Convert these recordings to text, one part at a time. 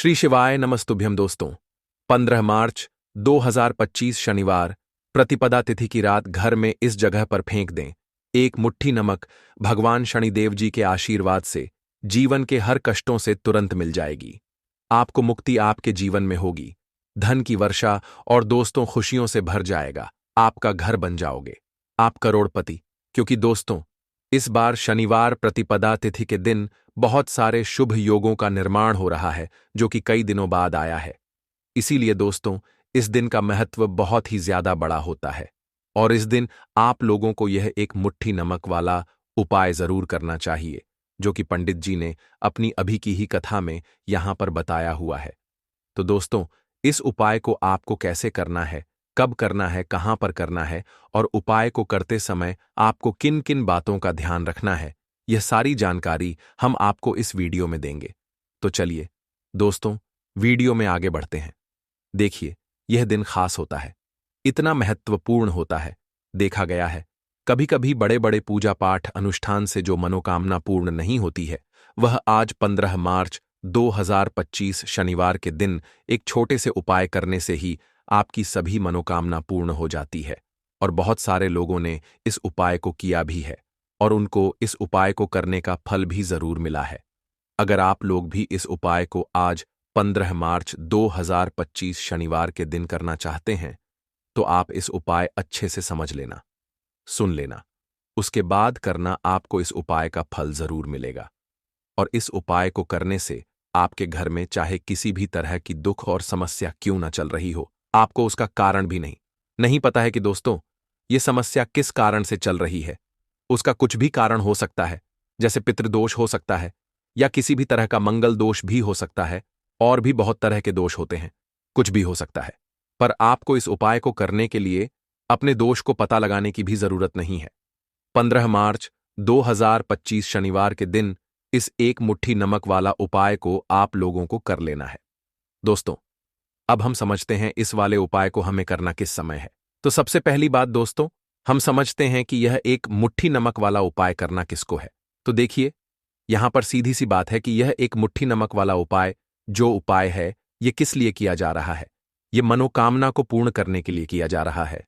श्री शिवाय नमस्तुभ्यम दोस्तों। 15 मार्च 2025 शनिवार प्रतिपदा तिथि की रात घर में इस जगह पर फेंक दें एक मुट्ठी नमक। भगवान शनिदेव जी के आशीर्वाद से जीवन के हर कष्टों से तुरंत मिल जाएगी। आपको मुक्ति आपके जीवन में होगी, धन की वर्षा और दोस्तों खुशियों से भर जाएगा। आपका घर बन जाओगे, आप करोड़पति। क्योंकि दोस्तों, इस बार शनिवार प्रतिपदा तिथि के दिन बहुत सारे शुभ योगों का निर्माण हो रहा है, जो कि कई दिनों बाद आया है। इसीलिए दोस्तों, इस दिन का महत्व बहुत ही ज्यादा बड़ा होता है और इस दिन आप लोगों को यह एक मुट्ठी नमक वाला उपाय जरूर करना चाहिए, जो कि पंडित जी ने अपनी अभी की ही कथा में यहां पर बताया हुआ है। तो दोस्तों, इस उपाय को आपको कैसे करना है, कब करना है, कहां पर करना है और उपाय को करते समय आपको किन किन बातों का ध्यान रखना है, यह सारी जानकारी हम आपको इस वीडियो में देंगे। तो चलिए दोस्तों, वीडियो में आगे बढ़ते हैं। देखिए, यह दिन खास होता है, इतना महत्वपूर्ण होता है। देखा गया है, कभी कभी बड़े बड़े पूजा पाठ अनुष्ठान से जो मनोकामना पूर्ण नहीं होती है, वह आज 15 मार्च 2025 शनिवार के दिन एक छोटे से उपाय करने से ही आपकी सभी मनोकामना पूर्ण हो जाती है। और बहुत सारे लोगों ने इस उपाय को किया भी है और उनको इस उपाय को करने का फल भी जरूर मिला है। अगर आप लोग भी इस उपाय को आज 15 मार्च 2025 शनिवार के दिन करना चाहते हैं, तो आप इस उपाय अच्छे से समझ लेना, सुन लेना। उसके बाद करना, आपको इस उपाय का फल जरूर मिलेगा। और इस उपाय को करने से आपके घर में चाहे किसी भी तरह की दुख और समस्या क्यों न चल रही हो, आपको उसका कारण भी नहीं पता है कि दोस्तों, ये समस्या किस कारण से चल रही है। उसका कुछ भी कारण हो सकता है, जैसे पितृदोष हो सकता है या किसी भी तरह का मंगल दोष भी हो सकता है, और भी बहुत तरह के दोष होते हैं, कुछ भी हो सकता है। पर आपको इस उपाय को करने के लिए अपने दोष को पता लगाने की भी जरूरत नहीं है। 15 मार्च 2025 शनिवार के दिन इस एक मुट्ठी नमक वाला उपाय को आप लोगों को कर लेना है। दोस्तों, अब हम समझते हैं इस वाले उपाय को हमें करना किस समय है। तो सबसे पहली बात दोस्तों, हम समझते हैं कि यह एक मुट्ठी नमक वाला उपाय करना किसको है। तो देखिए, यहां पर सीधी सी बात है कि यह एक मुट्ठी नमक वाला उपाय, जो उपाय है, यह किस लिए किया जा रहा है। यह मनोकामना को पूर्ण करने के लिए किया जा रहा है,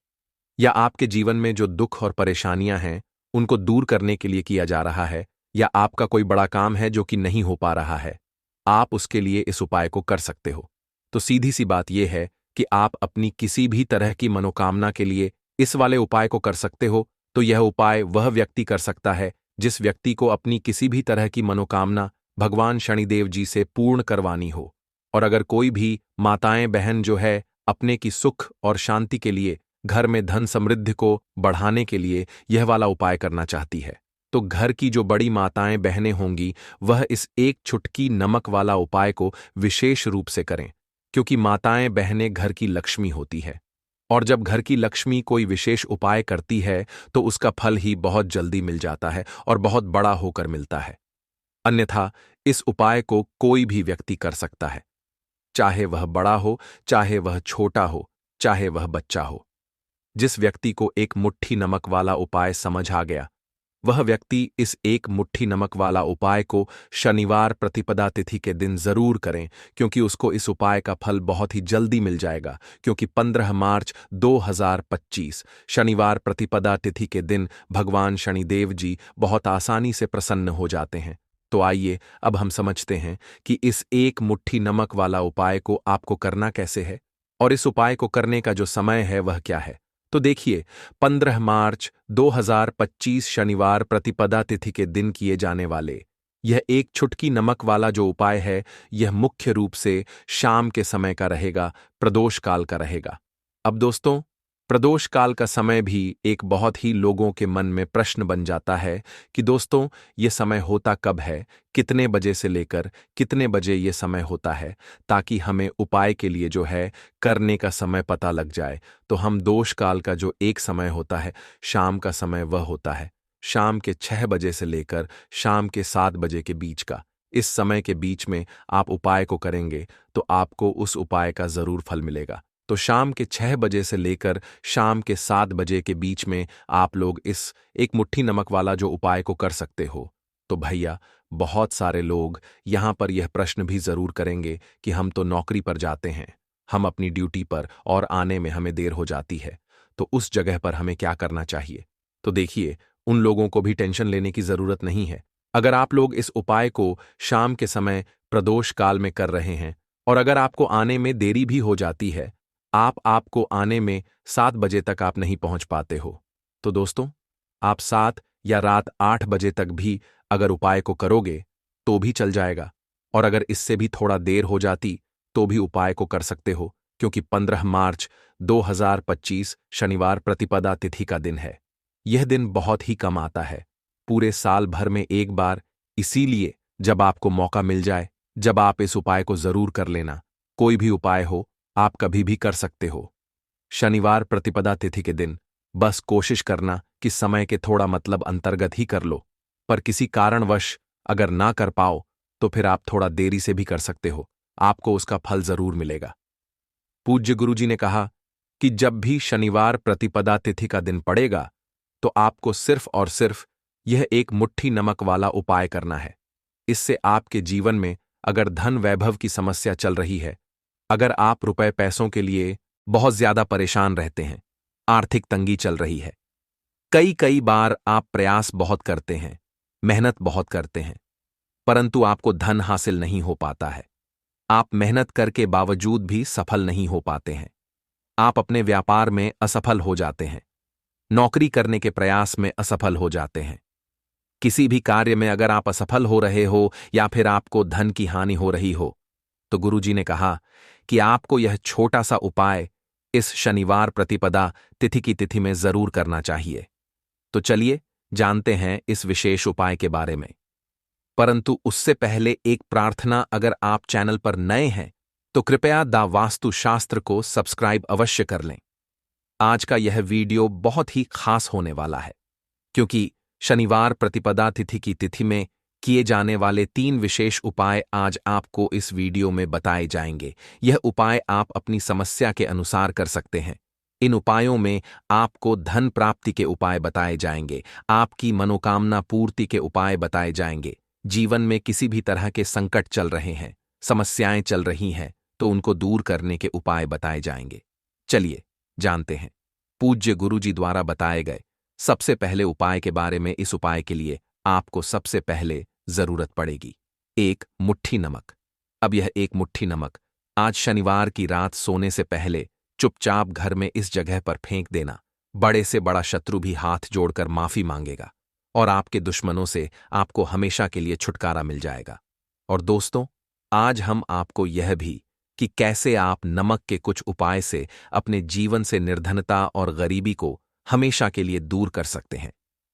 या आपके जीवन में जो दुख और परेशानियां हैं उनको दूर करने के लिए किया जा रहा है, या आपका कोई बड़ा काम है जो कि नहीं हो पा रहा है, आप उसके लिए इस उपाय को कर सकते हो। तो सीधी सी बात यह है कि आप अपनी किसी भी तरह की मनोकामना के लिए इस वाले उपाय को कर सकते हो। तो यह उपाय वह व्यक्ति कर सकता है जिस व्यक्ति को अपनी किसी भी तरह की मनोकामना भगवान शनिदेव जी से पूर्ण करवानी हो। और अगर कोई भी माताएं बहन जो है अपने की सुख और शांति के लिए, घर में धन समृद्धि को बढ़ाने के लिए यह वाला उपाय करना चाहती है, तो घर की जो बड़ी माताएं बहनें होंगी, वह इस एक चुटकी नमक वाला उपाय को विशेष रूप से करें। क्योंकि माताएं बहनें घर की लक्ष्मी होती है, और जब घर की लक्ष्मी कोई विशेष उपाय करती है तो उसका फल ही बहुत जल्दी मिल जाता है और बहुत बड़ा होकर मिलता है। अन्यथा इस उपाय को कोई भी व्यक्ति कर सकता है, चाहे वह बड़ा हो, चाहे वह छोटा हो, चाहे वह बच्चा हो। जिस व्यक्ति को एक मुट्ठी नमक वाला उपाय समझ आ गया, वह व्यक्ति इस एक मुट्ठी नमक वाला उपाय को शनिवार प्रतिपदा तिथि के दिन जरूर करें, क्योंकि उसको इस उपाय का फल बहुत ही जल्दी मिल जाएगा। क्योंकि 15 मार्च 2025 शनिवार प्रतिपदा तिथि के दिन भगवान शनिदेव जी बहुत आसानी से प्रसन्न हो जाते हैं। तो आइए अब हम समझते हैं कि इस एक मुट्ठी नमक वाला उपाय को आपको करना कैसे है और इस उपाय को करने का जो समय है वह क्या है। तो देखिए, 15 मार्च 2025 शनिवार प्रतिपदा तिथि के दिन किए जाने वाले यह एक चुटकी नमक वाला जो उपाय है, यह मुख्य रूप से शाम के समय का रहेगा, प्रदोष काल का रहेगा। अब दोस्तों, प्रदोष काल का समय भी एक बहुत ही लोगों के मन में प्रश्न बन जाता है कि दोस्तों, ये समय होता कब है, कितने बजे से लेकर कितने बजे ये समय होता है, ताकि हमें उपाय के लिए जो है करने का समय पता लग जाए। तो हम दोष काल का जो एक समय होता है, शाम का समय, वह होता है शाम के 6 बजे से लेकर शाम के 7 बजे के बीच का। इस समय के बीच में आप उपाय को करेंगे तो आपको उस उपाय का जरूर फल मिलेगा। तो शाम के 6 बजे से लेकर शाम के 7 बजे के बीच में आप लोग इस एक मुट्ठी नमक वाला जो उपाय को कर सकते हो। तो भैया, बहुत सारे लोग यहाँ पर यह प्रश्न भी जरूर करेंगे कि हम तो नौकरी पर जाते हैं, हम अपनी ड्यूटी पर और आने में हमें देर हो जाती है, तो उस जगह पर हमें क्या करना चाहिए। तो देखिए, उन लोगों को भी टेंशन लेने की जरूरत नहीं है। अगर आप लोग इस उपाय को शाम के समय प्रदोष काल में कर रहे हैं और अगर आपको आने में देरी भी हो जाती है, आपको आने में 7 बजे तक आप नहीं पहुंच पाते हो, तो दोस्तों, आप 7 या रात 8 बजे तक भी अगर उपाय को करोगे तो भी चल जाएगा। और अगर इससे भी थोड़ा देर हो जाती तो भी उपाय को कर सकते हो, क्योंकि 15 मार्च 2025 शनिवार प्रतिपदा तिथि का दिन है। यह दिन बहुत ही कम आता है, पूरे साल भर में एक बार। इसीलिए जब आपको मौका मिल जाए, जब आप इस उपाय को जरूर कर लेना। कोई भी उपाय हो, आप कभी भी कर सकते हो। शनिवार प्रतिपदा तिथि के दिन बस कोशिश करना कि समय के थोड़ा मतलब अंतर्गत ही कर लो, पर किसी कारणवश अगर ना कर पाओ तो फिर आप थोड़ा देरी से भी कर सकते हो, आपको उसका फल जरूर मिलेगा। पूज्य गुरुजी ने कहा कि जब भी शनिवार प्रतिपदा तिथि का दिन पड़ेगा तो आपको सिर्फ और सिर्फ यह एक मुट्ठी नमक वाला उपाय करना है। इससे आपके जीवन में अगर धन वैभव की समस्या चल रही है, अगर आप रुपए पैसों के लिए बहुत ज्यादा परेशान रहते हैं, आर्थिक तंगी चल रही है, कई कई बार आप प्रयास बहुत करते हैं, मेहनत बहुत करते हैं, परंतु आपको धन हासिल नहीं हो पाता है, आप मेहनत करके बावजूद भी सफल नहीं हो पाते हैं, आप अपने व्यापार में असफल हो जाते हैं, नौकरी करने के प्रयास में असफल हो जाते हैं, किसी भी कार्य में अगर आप असफल हो रहे हो या फिर आपको धन की हानि हो रही हो, तो गुरुजी ने कहा कि आपको यह छोटा सा उपाय इस शनिवार प्रतिपदा तिथि की तिथि में जरूर करना चाहिए। तो चलिए जानते हैं इस विशेष उपाय के बारे में। परंतु उससे पहले एक प्रार्थना, अगर आप चैनल पर नए हैं तो कृपया द वास्तुशास्त्र को सब्सक्राइब अवश्य कर लें। आज का यह वीडियो बहुत ही खास होने वाला है, क्योंकि शनिवार प्रतिपदा तिथि की तिथि में किए जाने वाले 3 विशेष उपाय आज आपको इस वीडियो में बताए जाएंगे। यह उपाय आप अपनी समस्या के अनुसार कर सकते हैं। इन उपायों में आपको धन प्राप्ति के उपाय बताए जाएंगे, आपकी मनोकामना पूर्ति के उपाय बताए जाएंगे। जीवन में किसी भी तरह के संकट चल रहे हैं, समस्याएं चल रही हैं, तो उनको दूर करने के उपाय बताए जाएंगे। चलिए जानते हैं पूज्य गुरुजी द्वारा बताए गए सबसे पहले उपाय के बारे में। इस उपाय के लिए आपको सबसे पहले जरूरत पड़ेगी 1 मुट्ठी नमक। अब यह 1 मुट्ठी नमक आज शनिवार की रात सोने से पहले चुपचाप घर में इस जगह पर फेंक देना। बड़े से बड़ा शत्रु भी हाथ जोड़कर माफी मांगेगा और आपके दुश्मनों से आपको हमेशा के लिए छुटकारा मिल जाएगा। और दोस्तों, आज हम आपको यह भी कि कैसे आप नमक के कुछ उपाय से अपने जीवन से निर्धनता और गरीबी को हमेशा के लिए दूर कर सकते हैं।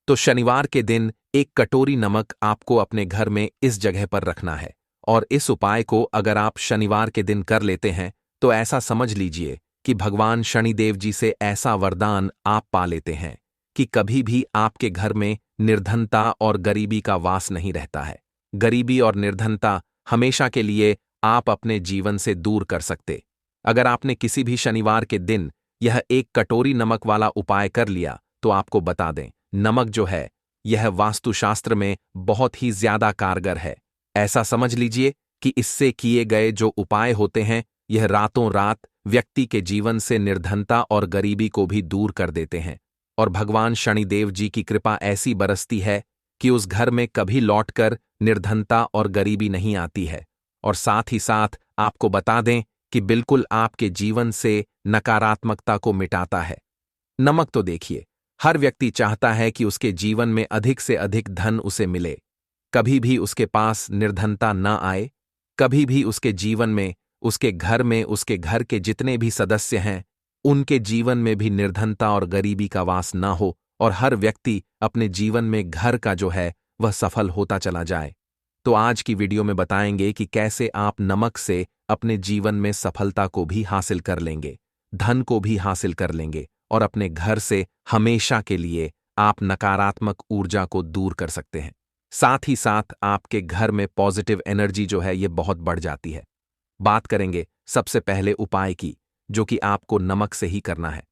तो शनिवार के दिन 1 कटोरी नमक आपको अपने घर में इस जगह पर रखना है। और इस उपाय को अगर आप शनिवार के दिन कर लेते हैं तो ऐसा समझ लीजिए कि भगवान शनिदेव जी से ऐसा वरदान आप पा लेते हैं कि कभी भी आपके घर में निर्धनता और गरीबी का वास नहीं रहता है। गरीबी और निर्धनता हमेशा के लिए आप अपने जीवन से दूर कर सकते। अगर आपने किसी भी शनिवार के दिन यह 1 कटोरी नमक वाला उपाय कर लिया तो आपको बता दें, नमक जो है यह वास्तुशास्त्र में बहुत ही ज्यादा कारगर है। ऐसा समझ लीजिए कि इससे किए गए जो उपाय होते हैं यह रातों रात व्यक्ति के जीवन से निर्धनता और गरीबी को भी दूर कर देते हैं। और भगवान शनिदेव जी की कृपा ऐसी बरसती है कि उस घर में कभी लौटकर निर्धनता और गरीबी नहीं आती है। और साथ ही साथ आपको बता दें कि बिल्कुल आपके जीवन से नकारात्मकता को मिटाता है। नमक तो देखिए, हर व्यक्ति चाहता है कि उसके जीवन में अधिक से अधिक धन उसे मिले, कभी भी उसके पास निर्धनता न आए, कभी भी उसके जीवन में, उसके घर में, उसके घर के जितने भी सदस्य हैं उनके जीवन में भी निर्धनता और गरीबी का वास ना हो और हर व्यक्ति अपने जीवन में घर का जो है वह सफल होता चला जाए। तो आज की वीडियो में बताएंगे कि कैसे आप नमक से अपने जीवन में सफलता को भी हासिल कर लेंगे, धन को भी हासिल कर लेंगे और अपने घर से हमेशा के लिए आप नकारात्मक ऊर्जा को दूर कर सकते हैं। साथ ही साथ आपके घर में पॉजिटिव एनर्जी जो है ये बहुत बढ़ जाती है। बात करेंगे सबसे पहले उपाय की, जो कि आपको नमक से ही करना है।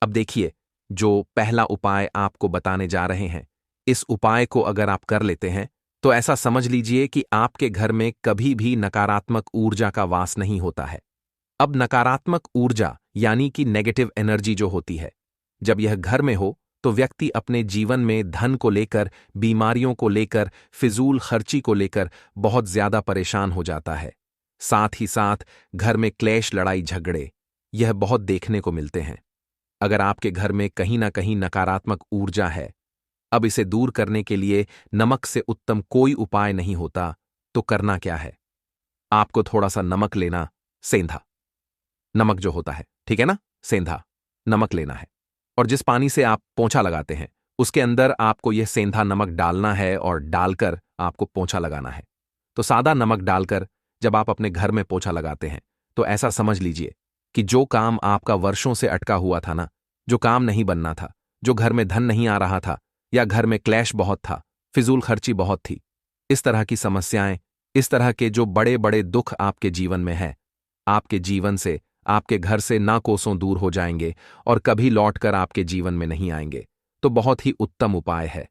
अब देखिए, जो पहला उपाय आपको बताने जा रहे हैं, इस उपाय को अगर आप कर लेते हैं तो ऐसा समझ लीजिए कि आपके घर में कभी भी नकारात्मक ऊर्जा का वास नहीं होता है। अब नकारात्मक ऊर्जा यानी कि नेगेटिव एनर्जी जो होती है, जब यह घर में हो तो व्यक्ति अपने जीवन में धन को लेकर, बीमारियों को लेकर, फिजूल खर्ची को लेकर बहुत ज्यादा परेशान हो जाता है। साथ ही साथ घर में क्लेश, लड़ाई झगड़े यह बहुत देखने को मिलते हैं। अगर आपके घर में कहीं ना कहीं नकारात्मक ऊर्जा है, अब इसे दूर करने के लिए नमक से उत्तम कोई उपाय नहीं होता। तो करना क्या है? आपको थोड़ा सा नमक लेना, सेंधा नमक जो होता है, ठीक है ना, सेंधा नमक लेना है, और जिस पानी से आप पोंछा लगाते हैं उसके अंदर आपको यह सेंधा नमक डालना है और डालकर आपको पोंछा लगाना है। तो सादा नमक डालकर जब आप अपने घर में पोंछा लगाते हैं तो ऐसा समझ लीजिए कि जो काम आपका वर्षों से अटका हुआ था ना, जो काम नहीं बनना था, जो घर में धन नहीं आ रहा था, या घर में क्लैश बहुत था, फिजूल खर्ची बहुत थी, इस तरह की समस्याएं, इस तरह के जो बड़े बड़े दुख आपके जीवन में है, आपके जीवन से, आपके घर से ना कोसों दूर हो जाएंगे और कभी लौटकर आपके जीवन में नहीं आएंगे। तो बहुत ही उत्तम उपाय है।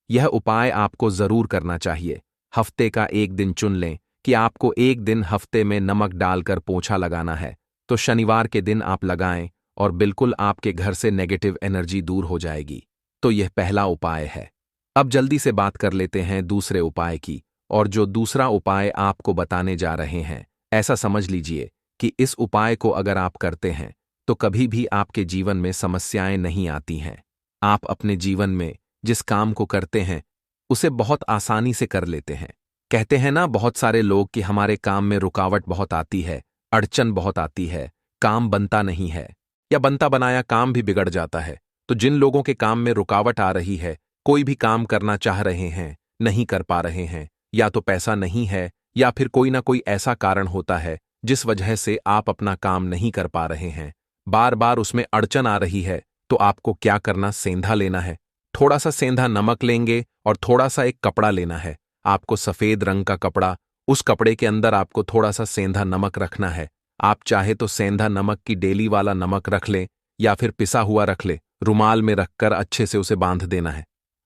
यह उपाय आपको जरूर करना चाहिए। हफ्ते का एक दिन चुन लें कि आपको एक दिन हफ्ते में नमक डालकर पोंछा लगाना है, तो शनिवार के दिन आप लगाएं और बिल्कुल आपके घर से नेगेटिव एनर्जी दूर हो जाएगी। तो यह पहला उपाय है। अब जल्दी से बात कर लेते हैं दूसरे उपाय की, और जो दूसरा उपाय आपको बताने जा रहे हैं, ऐसा समझ लीजिए कि इस उपाय को अगर आप करते हैं तो कभी भी आपके जीवन में समस्याएं नहीं आती हैं। आप अपने जीवन में जिस काम को करते हैं उसे बहुत आसानी से कर लेते हैं। कहते हैं ना बहुत सारे लोग कि हमारे काम में रुकावट बहुत आती है, अड़चन बहुत आती है, काम बनता नहीं है, या बनता बनाया काम भी बिगड़ जाता है। तो जिन लोगों के काम में रुकावट आ रही है, कोई भी काम करना चाह रहे हैं, नहीं कर पा रहे हैं, या तो पैसा नहीं है या फिर कोई ना कोई ऐसा कारण होता है जिस वजह से आप अपना काम नहीं कर पा रहे हैं, बार बार उसमें अड़चन आ रही है, तो आपको क्या करना, सेंधा लेना है। थोड़ा सा सेंधा नमक लेंगे और थोड़ा सा एक कपड़ा लेना है। आपको सफेद रंग का कपड़ा, उस कपड़े के अंदर आपको थोड़ा सा सेंधा नमक रखना है। आप चाहे तो सेंधा नमक की डेली वाला नमक रख लें या फिर पिसा हुआ रख ले, रुमाल में रखकर अच्छे से उसे बांध देना है।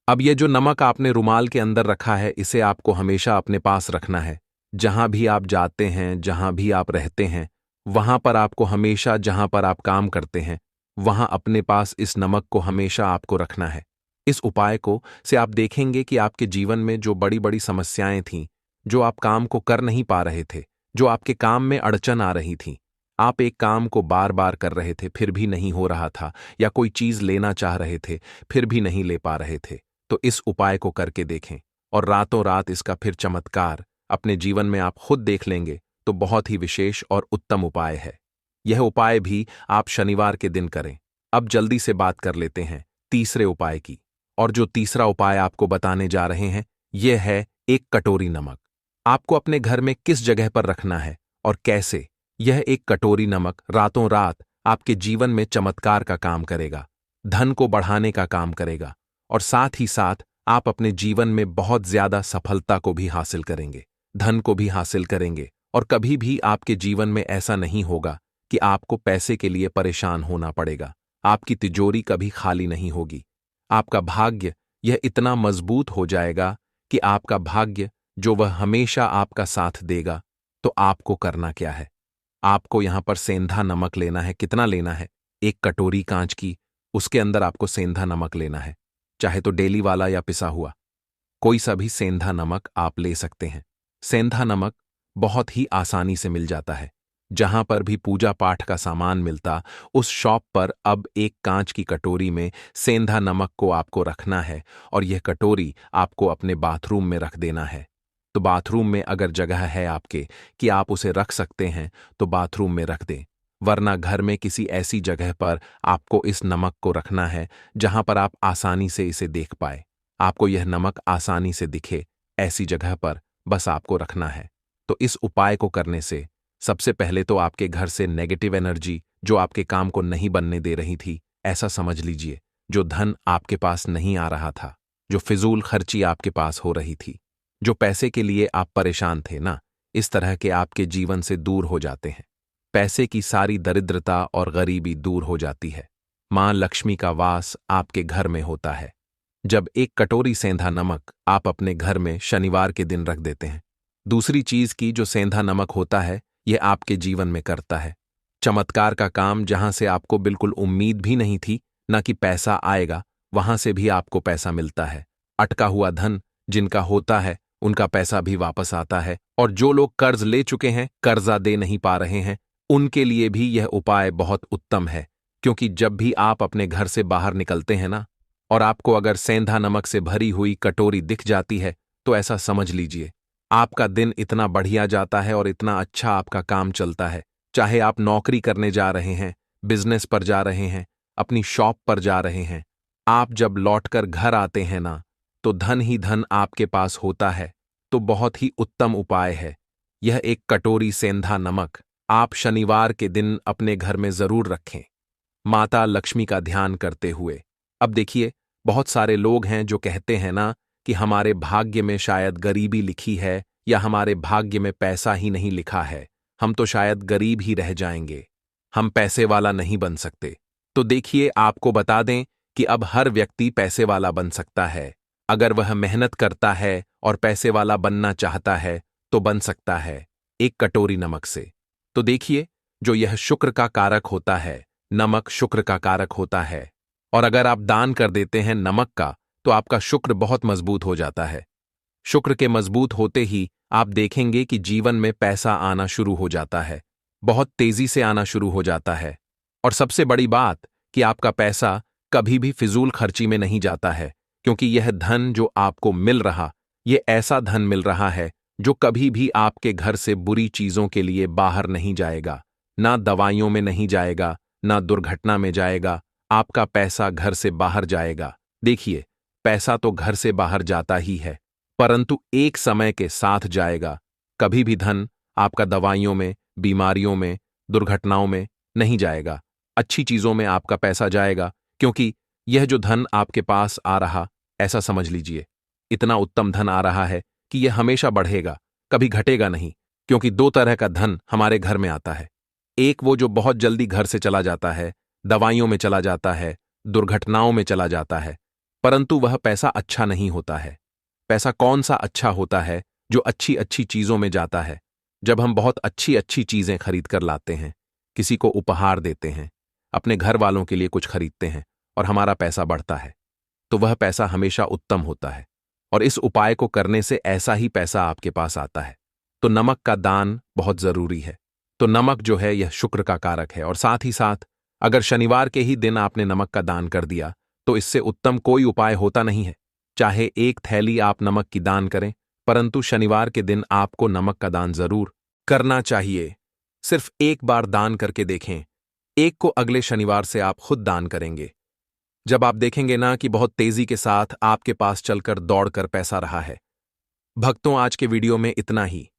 अब ये जो नमक आपने रुमाल के अंदर रखा है, इसे आपको हमेशा अपने पास रखना है। जहां भी आप जाते हैं, जहां भी आप रहते हैं, वहां पर आपको हमेशा, जहां पर आप काम करते हैं, वहां अपने पास इस नमक को हमेशा आपको रखना है। इस उपाय को से आप देखेंगे कि आपके जीवन में जो बड़ी बड़ी समस्याएं थीं, जो आप काम को कर नहीं पा रहे थे, जो आपके काम में अड़चन आ रही थी, आप एक काम को बार बार कर रहे थे फिर भी नहीं हो रहा था, या कोई चीज लेना चाह रहे थे फिर भी नहीं ले पा रहे थे, तो इस उपाय को करके देखें और रातों रात इसका फिर चमत्कार अपने जीवन में आप खुद देख लेंगे। तो बहुत ही विशेष और उत्तम उपाय है। यह उपाय भी आप शनिवार के दिन करें। अब जल्दी से बात कर लेते हैं तीसरे उपाय की, और जो तीसरा उपाय आपको बताने जा रहे हैं यह है एक कटोरी नमक। आपको अपने घर में किस जगह पर रखना है और कैसे, यह एक कटोरी नमक रातों रात आपके जीवन में चमत्कार का काम करेगा, धन को बढ़ाने का काम करेगा, और साथ ही साथ आप अपने जीवन में बहुत ज्यादा सफलता को भी हासिल करेंगे, धन को भी हासिल करेंगे, और कभी भी आपके जीवन में ऐसा नहीं होगा कि आपको पैसे के लिए परेशान होना पड़ेगा। आपकी तिजोरी कभी खाली नहीं होगी। आपका भाग्य यह इतना मजबूत हो जाएगा कि आपका भाग्य जो वह हमेशा आपका साथ देगा। तो आपको करना क्या है? आपको यहां पर सेंधा नमक लेना है। कितना लेना है? एक कटोरी कांच की, उसके अंदर आपको सेंधा नमक लेना है, चाहे तो डेली वाला या पिसा हुआ, कोई सा भी सेंधा नमक आप ले सकते हैं। सेंधा नमक बहुत ही आसानी से मिल जाता है। जहां पर भी पूजा पाठ का सामान मिलता, उस शॉप पर अब एक कांच की कटोरी में सेंधा नमक को आपको रखना है, और यह कटोरी आपको अपने बाथरूम में रख देना है। तो बाथरूम में अगर जगह है आपके कि आप उसे रख सकते हैं तो बाथरूम में रख दें, वरना घर में किसी ऐसी जगह पर आपको इस नमक को रखना है जहां पर आप आसानी से इसे देख पाए। आपको यह नमक आसानी से दिखे, ऐसी जगह पर बस आपको रखना है। तो इस उपाय को करने से सबसे पहले तो आपके घर से नेगेटिव एनर्जी जो आपके काम को नहीं बनने दे रही थी, ऐसा समझ लीजिए, जो धन आपके पास नहीं आ रहा था, जो फिजूल खर्ची आपके पास हो रही थी, जो पैसे के लिए आप परेशान थे ना, इस तरह के आपके जीवन से दूर हो जाते हैं। पैसे की सारी दरिद्रता और गरीबी दूर हो जाती है। मां लक्ष्मी का वास आपके घर में होता है। जब एक कटोरी सेंधा नमक आप अपने घर में शनिवार के दिन रख देते हैं। दूसरी चीज की जो सेंधा नमक होता है, यह आपके जीवन में करता है चमत्कार का काम। जहां से आपको बिल्कुल उम्मीद भी नहीं थी ना कि पैसा आएगा, वहां से भी आपको पैसा मिलता है। अटका हुआ धन जिनका होता है, उनका पैसा भी वापस आता है। और जो लोग कर्ज ले चुके हैं, कर्जा दे नहीं पा रहे हैं, उनके लिए भी यह उपाय बहुत उत्तम है। क्योंकि जब भी आप अपने घर से बाहर निकलते हैं ना, और आपको अगर सेंधा नमक से भरी हुई कटोरी दिख जाती है, तो ऐसा समझ लीजिए आपका दिन इतना बढ़िया जाता है और इतना अच्छा आपका काम चलता है। चाहे आप नौकरी करने जा रहे हैं, बिजनेस पर जा रहे हैं, अपनी शॉप पर जा रहे हैं, आप जब लौटकर घर आते हैं ना, तो धन ही धन आपके पास होता है। तो बहुत ही उत्तम उपाय है यह एक कटोरी सेंधा नमक। आप शनिवार के दिन अपने घर में जरूर रखें, माता लक्ष्मी का ध्यान करते हुए। अब देखिए, बहुत सारे लोग हैं जो कहते हैं ना कि हमारे भाग्य में शायद गरीबी लिखी है, या हमारे भाग्य में पैसा ही नहीं लिखा है, हम तो शायद गरीब ही रह जाएंगे, हम पैसे वाला नहीं बन सकते। तो देखिए, आपको बता दें कि अब हर व्यक्ति पैसे वाला बन सकता है। अगर वह मेहनत करता है और पैसे वाला बनना चाहता है, तो बन सकता है एक कटोरी नमक से। तो देखिए, जो यह शुक्र का कारक होता है, नमक शुक्र का कारक होता है। और अगर आप दान कर देते हैं नमक का, तो आपका शुक्र बहुत मजबूत हो जाता है। शुक्र के मजबूत होते ही आप देखेंगे कि जीवन में पैसा आना शुरू हो जाता है, बहुत तेजी से आना शुरू हो जाता है। और सबसे बड़ी बात कि आपका पैसा कभी भी फिजूल खर्ची में नहीं जाता है, क्योंकि यह धन जो आपको मिल रहा, यह ऐसा धन मिल रहा है जो कभी भी आपके घर से बुरी चीजों के लिए बाहर नहीं जाएगा, ना दवाइयों में नहीं जाएगा, ना दुर्घटना में जाएगा। आपका पैसा घर से बाहर जाएगा। देखिए, पैसा तो घर से बाहर जाता ही है, परंतु एक समय के साथ जाएगा। कभी भी धन आपका दवाइयों में, बीमारियों में, दुर्घटनाओं में नहीं जाएगा। अच्छी चीजों में आपका पैसा जाएगा, क्योंकि यह जो धन आपके पास आ रहा, ऐसा समझ लीजिए इतना उत्तम धन आ रहा है कि यह हमेशा बढ़ेगा, कभी घटेगा नहीं। क्योंकि दो तरह का धन हमारे घर में आता है। एक वो जो बहुत जल्दी घर से चला जाता है, दवाइयों में चला जाता है, दुर्घटनाओं में चला जाता है, परंतु वह पैसा अच्छा नहीं होता है। पैसा कौन सा अच्छा होता है? जो अच्छी अच्छी चीजों में जाता है। जब हम बहुत अच्छी अच्छी चीजें खरीद कर लाते हैं, किसी को उपहार देते हैं, अपने घर वालों के लिए कुछ खरीदते हैं, और हमारा पैसा बढ़ता है, तो वह पैसा हमेशा उत्तम होता है। और इस उपाय को करने से ऐसा ही पैसा आपके पास आता है। तो नमक का दान बहुत जरूरी है। तो नमक जो है यह शुक्र का कारक है, और साथ ही साथ अगर शनिवार के ही दिन आपने नमक का दान कर दिया, तो इससे उत्तम कोई उपाय होता नहीं है। चाहे एक थैली आप नमक की दान करें, परंतु शनिवार के दिन आपको नमक का दान जरूर करना चाहिए। सिर्फ एक बार दान करके देखें, एक को अगले शनिवार से आप खुद दान करेंगे। जब आप देखेंगे ना कि बहुत तेजी के साथ आपके पास चलकर दौड़कर पैसा रहा है। भक्तों, आज के वीडियो में इतना ही।